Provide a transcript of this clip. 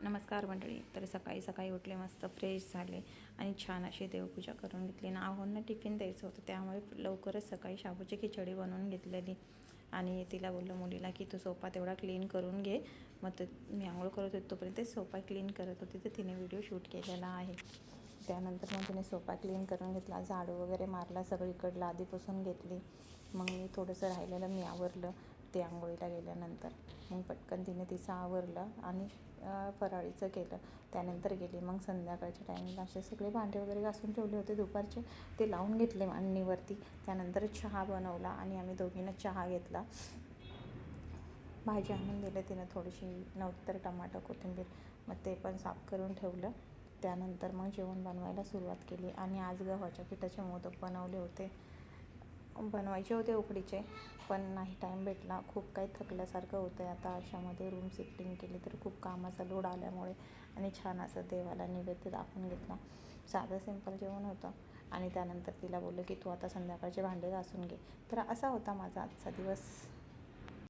नमस्कार मंडळी. तर सकाळी सकाळी उठले, मस्त फ्रेश झाले आणि छान अशी देवपूजा करून घेतली ना. आहोंना टिफिन द्यायचं होतं, त्यामुळे लवकरच सकाळी शाबूची खिचडी बनवून घेतलेली आणि तिला बोललं मुलीला की तू सोफा तेवढा क्लीन करून घे. मग ते मी आंघोळ करत होते तोपर्यंत सोफा क्लीन करत होती, तर तिने व्हिडिओ शूट केलेला आहे. त्यानंतर मग तिने सोफा क्लीन करून घेतला, झाडू वगैरे मारला, सगळीकडलं आधी पुसून घेतली. मग मी थोडंसं राहिलेलं मी आवरलं ते आंघोळीला गेल्यानंतर. मग पटकन तिने तिचं आवरलं आणि फराळीचं केलं. त्यानंतर गेली मग संध्याकाळच्या टायमिंगला असे सगळे भांडे वगैरे घासून ठेवले होते दुपारचे, ते लावून घेतले मांडणीवरती. त्यानंतर चहा बनवला आणि आम्ही दोघींना चहा घेतला. भाजी आणून दिली तिनं थोडीशी, नव्हतं टमाटर कोथिंबीर, मग ते पण साफ करून ठेवलं. त्यानंतर मग जेवण बनवायला सुरुवात केली आणि आज गव्हाच्या पिठाचे मोदक बनवायचे होते उकडीचे, पण नाही टाईम भेटला. खूप काही थकल्यासारखं होतं आहे. आता अशामध्ये रूम शिफ्टिंग केली तर खूप कामाचा लोड आल्यामुळे, आणि छान असं देवाला नैवेद्य दाखवून घेतला. साधं सिंपल जेवण होतं. आणि त्यानंतर तिला बोललं की तू आता संध्याकाळचे भांडे घासून घे. तर असा होता माझा आजचा दिवस.